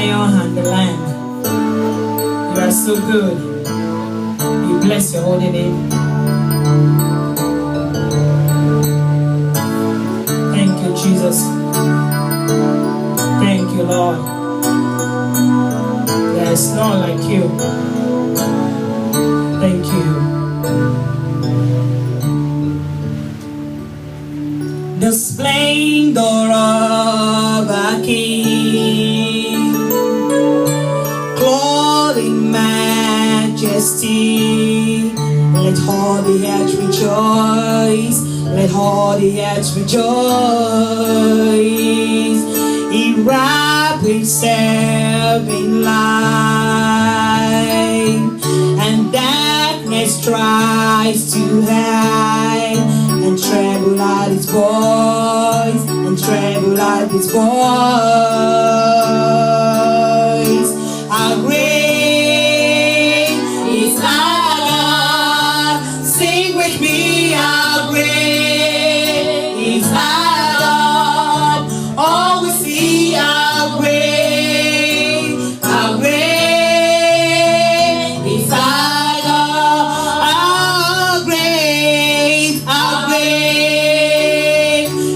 lion and the lamb. You are so good. We bless your holy name. Thank you, Jesus. Thank you, Lord. There is none like you. Thank you. The splendor of a king, clothed in majesty. Let all the earth rejoice. Let all the earth rejoice. He wrapped himself in light, and darkness tries to hide, and tremble at his voice, and tremble at his voice. How great is our God? Sing with me, how great is our God? All we see, how great is our God? How great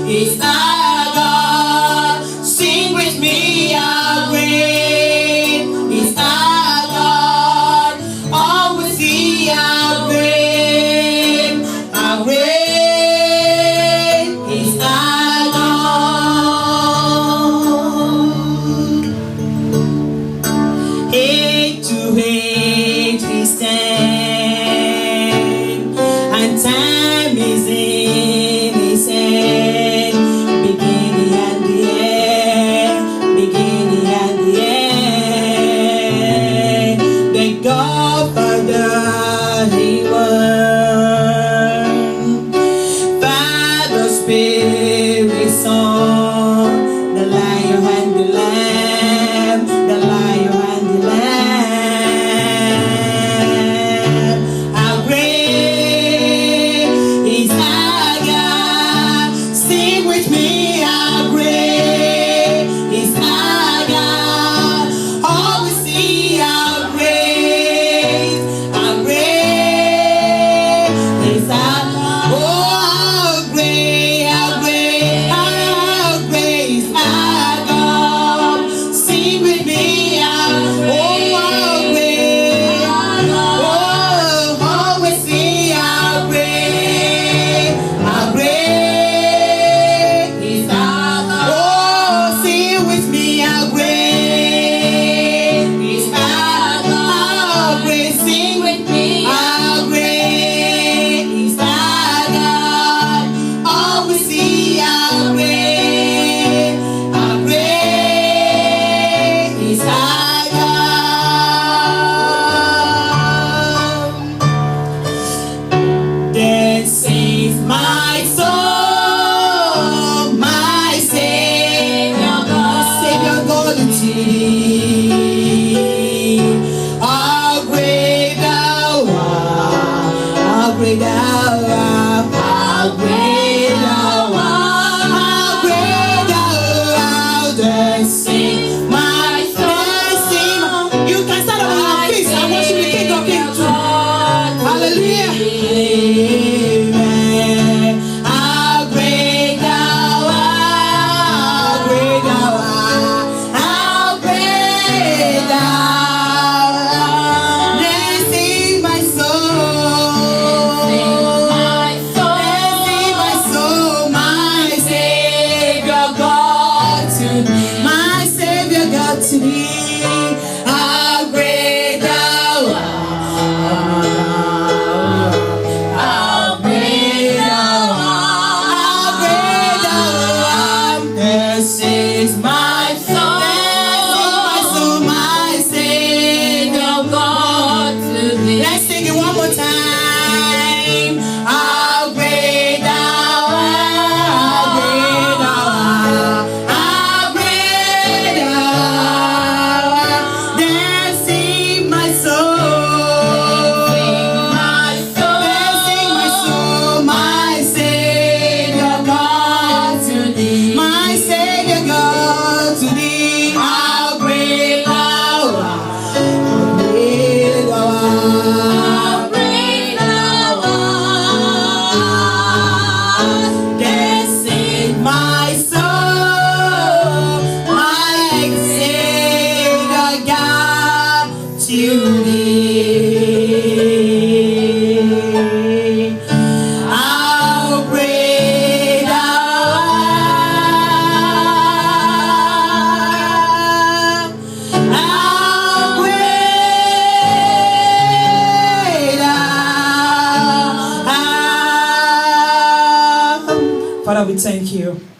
is our God? Sing with me, how great is our God? All we see, how great is our God. Head to head we stand, and time is in his hand. Beginning and the end, beginning and the end. The Godfather, he won. Father, Spirit, Son, the Lion and the Lamb, the Lion and the Lamb. How great is our God? Sing with me, how great is our God? All we see, how great is our God. Oh, how great is our God? Sing with me, how great, all we see, how great is our God. Oh, sing with me, how great is our God. How great, sing with me, how great is our God. All we see, how great is our God. Then sings my soul, my Savior God to thee. How great thou art, how great thou art, how great thou art, how great thou art. Then sing my soul. You can stand up on your feet and worship the King of Kings too. Hallelujah. Amen. How great thou art, how great thou art, how great thou art. Then sing my soul, then sing my soul, my Savior God to thee, my Savior God to thee. How great thou art, how great thou art. This is my soul, my Savior God to thee. Let's sing it one more time. How great thou art, how great thou art. Then sing my soul, then sing my soul, my Savior God to thee, my Savior God to thee. How great Thank you.